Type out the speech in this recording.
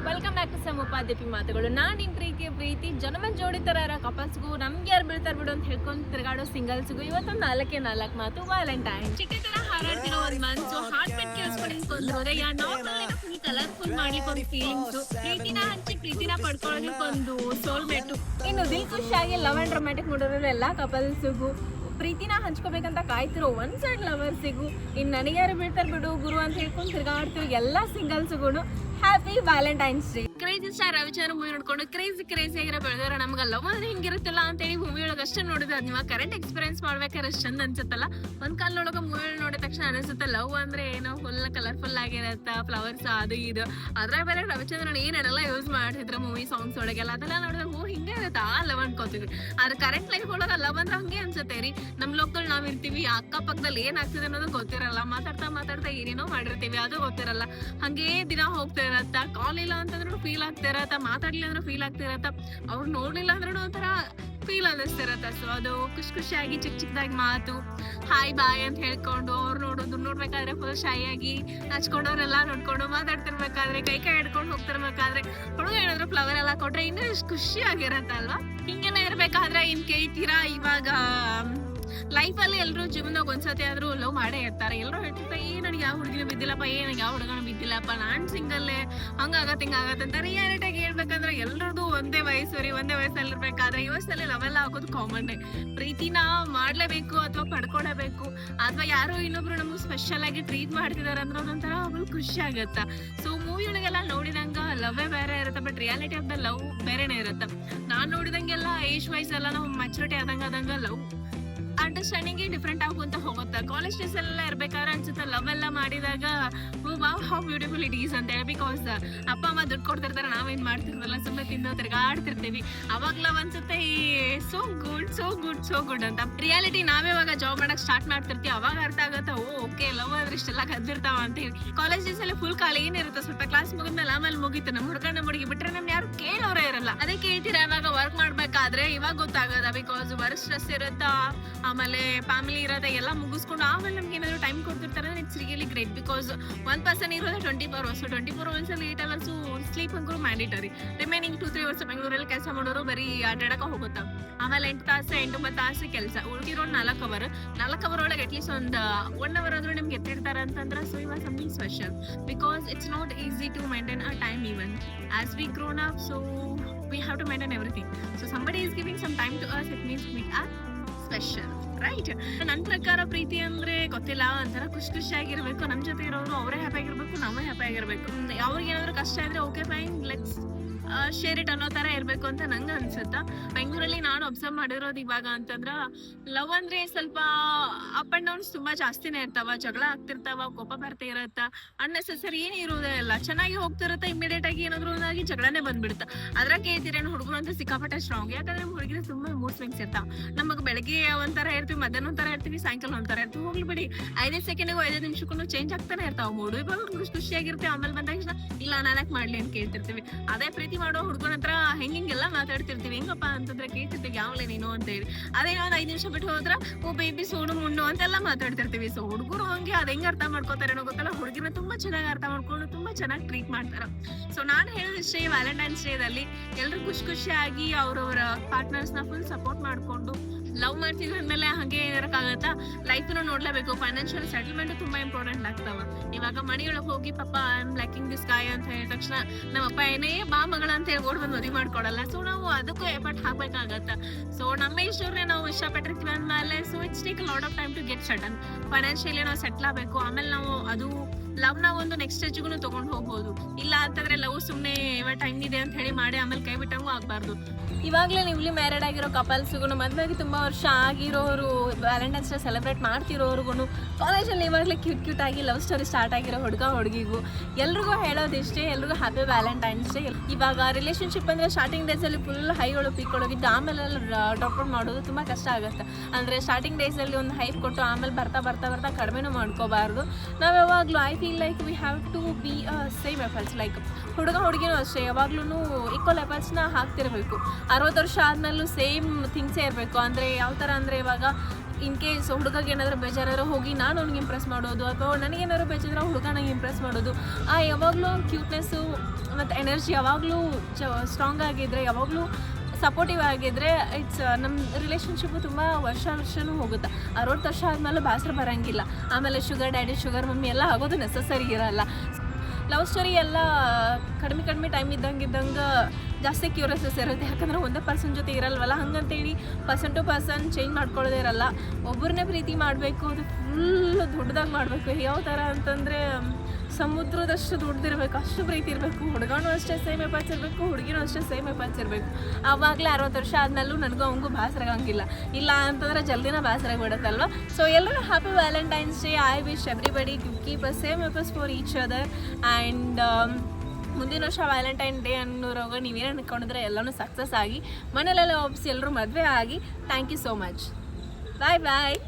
Welcome back to some ಉಪಾಧ್ಯಪಿ ಮಾತುಗಳು. ನಾನು ನಿಮ್ಮ ಪ್ರೀತಿಯ ಪ್ರೀತಿ ಜನಮನ್ ಜೋಡಿ ಥರ ಇರೋ ಕಪಲ್ಸ್ಗೂ ನಮ್ಗೆ ಯಾರು ಬೀಳ್ತಾರೆ ಬಿಡು ಅಂತ ಹೇಳ್ಕೊಂಡು ತಿರುಗಾಡೋ ಸಿಂಗಲ್ಸ್ಗೂ ಇವತ್ತೊಂದು 4 ಮಾತು ವ್ಯಾಲೆಂಟೈನ್. ಚಿಕ್ಕ ತರ ಹಾರಾಡ್ತಿರೋ ಒಂದು ಮನ್ಸು ಹಾರ್ಟ್ ಬೀಟ್ ಕೇಳಿಸ್ಕೊಂಡು ಹೃದಯ ನಾರ್ಮಲ್ ಫುಲ್ ಕಲರ್ಫುಲ್ ಮಾಡ್ಲಿಕ್ಕೆ ಒಂದು ಫೀಲಿಂಗ್ಸು, ಪ್ರೀತಿನ ಹಂಚಿ ಪ್ರೀತಿನ ಪಡ್ಕೊಳ್ಳೋದಕ್ಕೆ ಒಂದು ಸೋಲ್ಮೇಟು. ಇನ್ನು ದಿಲ್ ಖುಷಿಯಾಗಿ ಲವ್ ಅಂಡ್ ರೊಮ್ಯಾಂಟಿಕ್ ಮೂಡಿರೋ ಎಲ್ಲ ಕಪಲ್ಸ್ಗೂ, ಪ್ರೀತಿನ ಹಂಚ್ಕೋಬೇಕಂತ ಕಾಯ್ತಿರೋ ಒನ್ ಸೈಡ್ ಲವರ್ಸಿಗೂ, ಇನ್ನು ನನಗೆ ಯಾರು ಬೀಳ್ತಾರೆ ಬಿಡು ಗುರು ಅಂತ ಹೇಳ್ಕೊಂಡು ತಿರ್ಗಾಡ್ತಿರೋ ಎಲ್ಲ ಸಿಂಗಲ್ಸ್ಗೂ happy Valentine's day. Crazy star Ravichandra movie ನೋಡ್ಕೊಂಡು ಕ್ರೇಜಿ ಆಗಿರೋ ಬೆಳೆದವ್ರ ನಮ್ಗೆ ಲವ್ ಅಂದ್ರೆ ಹಿಂಗಿರುತ್ತಲ್ಲ ಅಂತೇಳಿ ಮೂವಿ ಒಳಗೆ ಅಷ್ಟೇ ನೋಡಿದ್ರೆ ಅದು ನೀವು ಕರೆಂಟ್ ಎಕ್ಸ್ಪೀರಿಯನ್ಸ್ ಮಾಡ್ಬೇಕಾದ್ರೆ ಅಷ್ಟು ಚಂದ ಅನ್ಸುತ್ತಲ್ಲ. ಒಂದ್ ಕಾಲೊಳಗೆ ಮೂವಿ ನೋಡಿದ ತಕ್ಷಣ ಅನಿಸುತ್ತೆ ಲವ್ ಅಂದ್ರೆ ಏನೋ ಫುಲ್ ಕಲರ್ಫುಲ್ ಆಗಿರತ್ತ, ಫ್ಲವರ್ಸ್ ಅದು ಇದು. ಅದ್ರಾಗ ಬೇರೆ ರವಿಚಂದ್ರನ್ ಏನೆಲ್ಲ ಯೂಸ್ ಮಾಡ್ತಿದ್ರು ಮೂವಿ ಸಾಂಗ್ಸ್ ಒಳಗೆಲ್ಲ, ಅದೆಲ್ಲ ನೋಡಿದ್ರೆ ಹಿಂಗೆ ಇರುತ್ತೆ ಆ ಲವ್ ಅನ್ಕೋತೀವಿ. ಆದ್ರೆ ಕರೆಂಟ್ ಲೈಫ್ ಒಳಗೆ ಲವ್ ಅಂದ್ರೆ ಹಂಗೆ ಅನ್ಸುತ್ತೆ ರೀ. ನಮ್ ಲೋಕಲ್ ನಾವ್ ಇರ್ತೀವಿ, ಅಕ್ಕಪಕ್ಕದಲ್ಲಿ ಏನಾಗ್ತದೆ ಅನ್ನೋದು ಗೊತ್ತಿರಲ್ಲ, ಮಾತಾಡ್ತಾ ಏನೇನೋ ಮಾಡಿರ್ತೀವಿ ಅದು ಗೊತ್ತಿರಲ್ಲ. ಹಂಗೇ ದಿನ ಹೋಗ್ತಾ ಇರತ್ತ, ಕಾಲ್ ಇಲ್ಲ ಅಂತಂದ್ರೂ ಫೀಲ್ ಆಗ್ತಾ ಇರತ್ತ, ಮಾತಾಡ್ಲಿಲ್ಲ ಅಂದ್ರೆ ಫೀಲ್ ಆಗ್ತಾ ಇರತ್ತ, ಅವ್ರು ನೋಡ್ಲಿಲ್ಲ ಅಂದ್ರೂ ಒಂಥರ ಫೀಲ್ ಅನ್ನಿಸ್ತಿರತ್ತ. ಸೊ ಅದು ಖುಷಿಯಾಗಿ ಚಿಕ್ಕದಾಗಿ ಮಾತು ಹಾಯ್ ಬಾಯ್ ಅಂತ ಹೇಳ್ಕೊಂಡು ಅವ್ರು ನೋಡ್ಬೇಕಾದ್ರೆ ಫುಲ್ ಶೈ ಆಗಿ ಹಚ್ಕೊಂಡವ್ರೆಲ್ಲ ನೋಡ್ಕೊಂಡು ಮಾತಾಡ್ತಿರ್ಬೇಕಾದ್ರೆ ಕೈ ಹಿಡ್ಕೊಂಡು ಹೋಗ್ತಿರ್ಬೇಕಾದ್ರೆ ಹುಡುಗ ಏನಾದ್ರು ಫ್ಲವರ್ ಎಲ್ಲ ಕೊಟ್ರೆ ಇನ್ನೂ ಎಷ್ಟು ಖುಷಿ ಆಗಿರತ್ತಲ್ವಾ. ಹಿಂಗೆಲ್ಲ ಇರ್ಬೇಕಾದ್ರೆ ಇನ್ ಕೇಳ್ತೀರಾ, ಇವಾಗ ಲೈಫಲ್ಲಿ ಎಲ್ಲರೂ ಜೀವನದಾಗ ಒಂದ್ಸತಿ ಆದ್ರೂ ಲವ್ ಮಾಡೇ ಇರ್ತಾರೆ. ಎಲ್ಲರೂ ಹೇಳ್ತಿರ್ತಾರೆ ನನಗೆ ಯಾವ ಹುಡುಗಿನ ಬಿದ್ದಿಲ್ಲಪ್ಪ, ನನಗೆ ಯಾವ ಹುಡುಗನ ಬಿದ್ದಿಲ್ಲಪ್ಪ, ನಾನ್ ಸಿಂಗಲ್ಲೇ, ಹಂಗಾಗತ್ತೆ ಹಿಂಗಾಗತ್ತೆ ಅಂತ. ರಿಯಾಲಿಟಿಯಾಗಿ ಹೇಳ್ಬೇಕಂದ್ರೆ ಎಲ್ರದ್ದು ಒಂದೇ ವಯಸ್ಸಲ್ಲಿ ಇರ್ಬೇಕಾದ್ರೆ ಇವತ್ತಲ್ಲಿ ಲವೆಲ್ಲ ಆಗೋದು ಕಾಮನ್. ಪ್ರೀತಿನ ಮಾಡ್ಲೇಬೇಕು ಅಥವಾ ಪಡ್ಕೊಳಬೇಕು, ಅಥವಾ ಯಾರೋ ಇನ್ನೊಬ್ರು ನಮ್ಗೆ ಸ್ಪೆಷಲ್ ಆಗಿ ಟ್ರೀಟ್ ಮಾಡ್ತಿದಾರೆ ಅಂದ್ರೆ ಅದೊಂಥರ ಅವ್ರು ಖುಷಿ ಆಗತ್ತ. ಸೊ ಮೂವಿ ಒಳಗೆಲ್ಲ ನೋಡಿದಂಗ ಲವ್ವೇ ಬೇರೆ ಇರುತ್ತೆ, but reality of the love ಬೇರೆನೇ ಇರುತ್ತೆ. ನಾನ್ ನೋಡಿದಂಗೆಲ್ಲ ಏಜ್ ವೈಸ್ ಎಲ್ಲ ನಾವು ಮೆಚುರಿಟಿ ಆದಂಗ ಲವ್ ಅಂಡರ್ಸ್ಟ್ಯಾಂಡಿಂಗ್ ಡಿಫ್ರೆಂಟ್ ಆಗುವಂತ ಹೋಗುತ್ತೆ. ಕಾಲೇಜ್ ಡೇಸ್ ಎಲ್ಲ ಇರ್ಬೇಕಾದ್ರೆ ಅನ್ಸುತ್ತೆ ಲವ್ ಎಲ್ಲ ಮಾಡಿದಾಗ ಹೌ ಬ್ಯೂಟಿಫುಲ್ ಇಟ್ ಈಸ್ ಅಂತ ಹೇಳಿ. ಬಿಕಾಸ್ ಅಪ್ಪ ಅಮ್ಮ ದುಡ್ಡು ಕೊಡ್ತಿರ್ತಾರೆ, ನಾವೇನ್ ಮಾಡ್ತಿರ್ತಾರಲ್ಲ ಸುಮ್ಮನೆ ತಿಂದು ತಿರ್ಗಾಡ್ತಿರ್ತೀವಿ. ಅವಾಗ ಲವ್ ಅನ್ಸುತ್ತೆ ಸೋ ಗುಡ್ ಅಂತ. ರಿಯಾಲಿಟಿ ನಾವೇವಾಗ ಜಾಬ್ ಮಾಡಕ್ ಸ್ಟಾರ್ಟ್ ಮಾಡ್ತಿರ್ತೀವಿ ಅವಾಗ ಅರ್ಥ ಆಗತ್ತ ಓಕೆ ಲವ್ ಆದ್ರೆ ಇಷ್ಟೆಲ್ಲ ಕದ್ದಿರ್ತಾವ ಅಂತ ಹೇಳಿ. ಕಾಲೇಜ್ ಡೇಸ್ ಅಲ್ಲಿ ಫುಲ್ ಖಾಲಿ ಏನಿರುತ್ತೆ, ಸ್ವಲ್ಪ ಕ್ಲಾಸ್ ಮುಗಿದ್ಮೇಲೆ ಆಮೇಲೆ ಮುಗೀತು. ನಮ್ಮ ಹುಡುಗಿ ಬಿಟ್ರೆ ನಮ್ ಯಾರು ಕೇಳೋರೇ ಇರಲ್ಲ. ಅದೇ ಕೇಳ್ತೀರಾ ಇವಾಗ ವರ್ಕ್ ಮಾಡ್ಬೇಕಾದ್ರೆ ಇವಾಗ ಗೊತ್ತಾಗದ, ಬಿಕಾಸ್ ವರ್ಕ್ ಸ್ಟ್ರೆಸ್ ಇರುತ್ತಾ, ಆಮೇಲೆ ಫ್ಯಾಮಿಲಿ ಇರೋದ ಎಲ್ಲ ಮುಗಿಸ್ಕೊಂಡು ಆಮೇಲೆ ನಮ್ಗೆ ಏನಾದ್ರು ಟೈಮ್ ಕೊಡ್ತಿರ್ತಾರೆ. It's really great. Because one person ಇರೋದು 24 hours, 24 hours ಅಲ್ಲಿ 8 hours ಸ್ಲೀಪ್ ಅಂದ್ರೂ ಮ್ಯಾಂಡೇಟರಿ. ರಿಮೈನಿಂಗ್ 2-3 hours ಬೆಂಗಳೂರಲ್ಲಿ ಕೆಲಸ ಮಾಡೋರು ಬರೀ ಅಡ್ಡಾಡಕ ಹೋಗುತ್ತಾ. ಆಮೇಲೆ 8 ತಾಸು ಕೆಲಸ, ಉಳಿದಿರೋ 4 ಅವರ್ ಒಳಗೆ ಅಟ್ಲೀಸ್ಟ್ ಒಂದು 1 hour ಆದ್ರೂ ನಿಮ್ಗೆ ಎತ್ತಿರ್ತಾರೆ ಅಂತಂದ್ರೆ ಸೊ ಇವಾಗ something special. Because it's not easy to maintain a time even as we grown up. So we have to maintain everything. So somebody is giving some time to us, it means we are special, right? ನನ್ನ ಪ್ರಕಾರ ಪ್ರೀತಿ ಅಂದ್ರೆ ಗೊತ್ತಿಲ್ಲ, ಒಂಥರ ಖುಷಿಯಾಗಿರ್ಬೇಕು. ನಮ್ ಜೊತೆ ಇರೋರು ಅವರೇ happy ಆಗಿರ್ಬೇಕು, ನಾವೇ ಹ್ಯಾಪಿ ಆಗಿರ್ಬೇಕು. ಅವ್ರಿಗೆ ಏನಾದ್ರು ಕಷ್ಟ ಇದ್ರೆ okay fine, let's share it ಅನ್ನೋ ತರ ಇರ್ಬೇಕು ಅಂತ ನಂಗೆ ಅನ್ಸುತ್ತ. ಬೆಂಗಳೂರಲ್ಲಿ ನಾನು ಅಬ್ಸರ್ವ್ ಮಾಡಿರೋದು ಇವಾಗ ಅಂತಂದ್ರ ಲವ್ ಅಂದ್ರೆ ಸ್ವಲ್ಪ ಅಪ್ ಅಂಡ್ ಡೌನ್ಸ್ ತುಂಬಾ ಜಾಸ್ತಿನೇ ಇರ್ತಾವ, ಜಗಳ ಆಗ್ತಿರ್ತಾವ, ಕೋಪ ಬರ್ತಾ ಇರತ್ತ, ಅನ್ನೆಸೆಸರಿ ಏನ್ ಇರೋದೇ ಇಲ್ಲ. ಚೆನ್ನಾಗಿ ಹೋಗ್ತಿರತ್ತ, ಇಮಿಡಿಯೇಟ್ ಆಗಿ ಏನಾದ್ರು ಒಂದಾಗಿ ಜಗಳನೇ ಬಂದ್ಬಿಡುತ್ತ. ಅದ್ರಾಗ ಕೇಳ್ತೀರೇನು ಹುಡುಗರು ಅಂತ ಸಿಕ್ಕಾಪಟ್ಟೆ ಸ್ಟ್ರಾಂಗ್, ಯಾಕಂದ್ರೆ ನಮ್ಮ ಹುಡುಗಿನ ತುಂಬಾ ಮೂಡ್ ಸ್ವಿಂಗ್ಸ್ ಇರ್ತಾವ. ನಮಗ್ ಬೆಳಗ್ಗೆ ಒಂಥರ ಇರ್ತೀವಿ, ಮಧ್ಯಾಹ್ನ ಒಂಥರ ಇರ್ತೀವಿ, ಸಾಯಂಕಾಲ ಒಂಥರ ಇರ್ತೀವಿ. ಹೋಗ್ಲಿ ಬಿಡಿ, 5 ಸೆಕೆಂಡಿಗೂ 5 ನಿಮಿಷಕ್ಕೂ ಚೇಂಜ್ ಆಗ್ತಾನೆ ಇರ್ತಾವ ಮೂಡು. ಇವಾಗ ಖುಷಿಯಾಗಿರ್ತೀವಿ, ಆಮೇಲೆ ಬಂದ ತಕ್ಷಣ ಇಲ್ಲ ನಾನಕ್ ಮಾಡ್ಲಿ ಅಂತ ಕೇಳ್ತಿರ್ತೀವಿ. ಅದೇ ಪ್ರೀತಿ ಮಾಡೋ ಹುಡುಗನ ಹತ್ರ ಹೆಂಗೆಲ್ಲ ಮಾತಾಡ್ತಿರ್ತೀವಿ, ಹೆಂಗಪ್ಪ ಅಂತಂದ್ರೆ ಕೇಳ್ತಿರ್ತೀವಿ ಯಾವಲೇ ನೀನು ಅಂತ ಹೇಳಿ. ಅದೇ ಒಂದು 5 ನಿಮಿಷ ಬಿಟ್ಟು ಹೋದ್ರ ಓ ಬೇಬಿ ಸೋಡು ಮುಣ್ಣು ಅಂತೆಲ್ಲ ಮಾತಾಡ್ತಿರ್ತೀವಿ. ಸೊ ಹುಡುಗರು ಹಂಗೆ ಅದ್ ಹೆಂಗ್ ಅರ್ಥ ಮಾಡ್ಕೋತಾರೇನೋ ಗೊತ್ತಲ್ಲ, ಹುಡುಗಿನ ತುಂಬಾ ಚೆನ್ನಾಗಿ ಅರ್ಥ ಮಾಡ್ಕೊಂಡು ತುಂಬಾ ಚೆನ್ನಾಗಿ ಟ್ರೀಟ್ ಮಾಡ್ತಾರ. ಸೊ ನಾನು ಹೇಳೋದಿಷ್ಟೇ, ವ್ಯಾಲೆಂಟೈನ್ಸ್ ಡೇದಲ್ಲಿ ಎಲ್ಲರೂ ಖುಷಿಯಾಗಿ ಅವ್ರವ್ರ ಪಾರ್ಟ್ನರ್ಸ್ ನ ಫುಲ್ ಸಪೋರ್ಟ್ ಮಾಡ್ಕೊಂಡು ಲವ್ ಮಾಡ್ತಿದ್ವಿ ಅಂದ್ಮೇಲೆ ಹಂಗೆ ಇರಕ್ಕಾಗತ್ತಾ, ಲೈಫ್ನು ನೋಡ್ಲೇಬೇಕು. ಫೈನಾನ್ಷಿಯಲ್ ಸೆಟಲ್ಮೆಂಟ್ ತುಂಬಾ ಇಂಪಾರ್ಟೆಂಟ್ ಆಗ್ತಾವ. ಇವಾಗ ಮನೆಯೊಳಗೆ ಹೋಗಿ ಪಾಪ ಐ ಆಮ್ ಲೈಕಿಂಗ್ ದಿಸ್ ಗಾಯ್ ಅಂತ ಹೇಳಿದ ತಕ್ಷಣ ನಮ್ಮಪ್ಪ ಏನೇ ಬಾ ಮಗಳ ಅಂತ ಹೇಳಿ ಓಡ್ ಬಂದು ಮದುವೆ ಮಾಡ್ಕೊಡಲ್ಲ. ಸೊ ನಾವು ಅದಕ್ಕೂ ಎಫರ್ಟ್ ಹಾಕ್ಬೇಕಾಗತ್ತ. ಸೊ ನಮ್ಮ ಇಷ್ಟವ್ರೆ ನಾವು ಇಷ್ಟಪಟ್ಟಿರ್ತೀವಿ ಅಂದ್ಮೇಲೆ so it's take lot of time to get settle. Financially ನಾವು ಸೆಟ್ಲ್ ಆಗಬೇಕು, ಆಮೇಲೆ ನಾವು ಅದು ಲವ್ ನ ಒಂದು ನೆಕ್ಸ್ಟ್ ಸ್ಟೇಜ್ಗೂ ತಗೊಂಡು ಹೋಗ್ಬೋದು. ಇಲ್ಲ ಅಂತಂದ್ರೆ ಲವ್ ಸುಮ್ನೆ ಇವಾಗ ಟೈಮ್ ಇದೆ ಅಂತ ಹೇಳಿ ಮಾಡಿ ಆಮೇಲೆ ಕೈ ಬಿಟ್ಟಂಗೂ ಆಗ್ಬಾರ್ದು. ಇವಾಗಲೇ ನೀವ್ಲಿ ಮ್ಯಾರಿಡ್ ಆಗಿರೋ ಕಪಲ್ಸ್ಗೂ, ಮದುವೆಗೆ ತುಂಬ ವರ್ಷ ಆಗಿರೋರು, ವ್ಯಾಲೆಂಟೈನ್ಸ್ ಡೇ ಸೆಲೆಬ್ರೇಟ್ ಮಾಡ್ತಿರೋರ್ಗು, ಕಾಲೇಜಲ್ಲಿ ಇವಾಗಲೇ ಕ್ಯೂಟ್ ಆಗಿ ಲವ್ ಸ್ಟೋರಿ ಸ್ಟಾರ್ಟ್ ಆಗಿರೋ ಹುಡುಗಿಗೂ ಎಲ್ರಿಗೂ ಹೇಳೋದಿಷ್ಟೇ, ಎಲ್ರಿಗೂ ಹ್ಯಾಪಿ ವ್ಯಾಲೆಂಟೈನ್ಸ್ ಡೇ. ಇವಾಗ ರಿಲೇಷನ್ಶಿಪ್ ಅಂದರೆ ಸ್ಟಾರ್ಟಿಂಗ್ ಡೇಸಲ್ಲಿ ಫುಲ್ ಹೈಗಳು ಪೀಕ್ಗಳೋಗಿದ್ದು ಆಮೇಲೆ ಡ್ರಾಪ್ ಔಟ್ ಮಾಡೋದು ತುಂಬ ಕಷ್ಟ ಆಗುತ್ತೆ. ಅಂದರೆ ಸ್ಟಾರ್ಟಿಂಗ್ ಡೇಸಲ್ಲಿ ಒಂದು ಹೈಪ್ ಕೊಟ್ಟು ಆಮೇಲೆ ಬರ್ತಾ ಕಡಿಮೆನೂ ಮಾಡ್ಕೋಬಾರ್ದು. ನಾವು ಯಾವಾಗಲೂ I feel like we have to be same efforts. Like ಹುಡುಗಿನೂ ಅಷ್ಟೇ ಯಾವಾಗ್ಲೂ ಈಕ್ವಲ್ ಎಫರ್ಟ್ಸ್ನ ಹಾಕ್ತಿರ್ಬೇಕು. 60 ವರ್ಷ ಆದ್ಮೇಲೂ ಸೇಮ್ ಥಿಂಗ್ಸೇ ಇರಬೇಕು. ಅಂದರೆ ಯಾವ ಥರ ಅಂದರೆ ಇವಾಗ ಇನ್ ಕೇಸ್ ಹುಡುಗಗೆ ಏನಾದರೂ ಬೇಜಾರಾದ್ರೂ ಹೋಗಿ ನಾನು ಅವ್ನಿಗೆ ಇಂಪ್ರೆಸ್ ಮಾಡೋದು, ಅಥವಾ ನನಗೇನಾದ್ರು ಬೇಜಾರ ಹುಡುಗ ನಂಗೆ ಇಂಪ್ರೆಸ್ ಮಾಡೋದು. ಯಾವಾಗಲೂ ಕ್ಯೂಟ್ನೆಸ್ಸು ಮತ್ತು ಎನರ್ಜಿ ಯಾವಾಗಲೂ ಸ್ಟ್ರಾಂಗ್ ಆಗಿದ್ದರೆ, ಯಾವಾಗಲೂ ಸಪೋರ್ಟಿವ್ ಆಗಿದ್ದರೆ ನಮ್ಮ ರಿಲೇಷನ್ಶಿಪ್ಪು ತುಂಬ ವರ್ಷನೂ ಹೋಗುತ್ತೆ. 60 ವರ್ಷ ಆದಮೇಲೆ ಬೇಸರ ಬರೋಂಗಿಲ್ಲ. ಆಮೇಲೆ ಶುಗರ್ ಡ್ಯಾಡಿ ಶುಗರ್ ಮಮ್ಮಿ ಎಲ್ಲ ಆಗೋದು ನೆಸಸರಿ ಇರೋಲ್ಲ. ಲವ್ ಸ್ಟೋರಿ ಎಲ್ಲ ಕಡಿಮೆ ಟೈಮ್ ಇದ್ದಂಗೆ ಜಾಸ್ತಿ ಕ್ಯೂರಿಯಸ್ನೆಸ್ ಇರುತ್ತೆ. ಯಾಕಂದರೆ ಒಂದೇ ಪರ್ಸನ್ ಜೊತೆ ಇರಲ್ವಲ್ಲ, ಹಂಗಂತೇಳಿ ಪರ್ಸನ್ ಟು ಪರ್ಸನ್ ಚೇಂಜ್ ಮಾಡ್ಕೊಳ್ಳೋದೇ ಇರಲ್ಲ. ಒಬ್ಬರನ್ನೇ ಪ್ರೀತಿ ಮಾಡಬೇಕು, ಅದು ಫುಲ್ಲು ದೊಡ್ಡದಾಗಿ ಮಾಡಬೇಕು. ಯಾವ ಥರ ಅಂತಂದರೆ ಸಮುದ್ರದಷ್ಟು ದೊಡ್ಡದಿರಬೇಕು, ಅಷ್ಟು ಪ್ರೀತಿ ಇರಬೇಕು. ಹುಡುಗನೂ ಅಷ್ಟೇ ಸೇಮ್ ಎಫರ್ಟ್ಸ್ ಇರಬೇಕು, ಹುಡುಗಿನೂ ಅಷ್ಟೇ ಸೇಮ್ ಎಫರ್ಟ್ಸ್ ಇರಬೇಕು. ಆವಾಗಲೇ 60 ವರ್ಷ ಆದಮೇಲೂ ನನಗೂ ಅವಂಗೂ ಬೇಸರಾಗಂಗಿಲ್ಲ. ಇಲ್ಲ ಅಂತಂದರೆ ಜಲ್ದಿನ ಬೇಸರಾಗ್ಬಿಡುತ್ತಲ್ವ. ಸೊ ಎಲ್ಲರೂ happy Valentine's day. I wish everybody to keep a same efforts for each other. And ಮುಂದಿನ ವರ್ಷ ವ್ಯಾಲೆಂಟೈನ್ ಡೇ ಅನ್ನೋರಾಗ ನೀವೇನು ಅಂದ್ಕೊಂಡಿದ್ರೆ ಎಲ್ಲನೂ ಸಕ್ಸಸ್ ಆಗಿ ಮನೇಲೆಲ್ಲ ಒಪ್ಪಿಸಿ ಎಲ್ಲರೂ ಮದುವೆ ಆಗಿ. Thank you so much. Bye bye.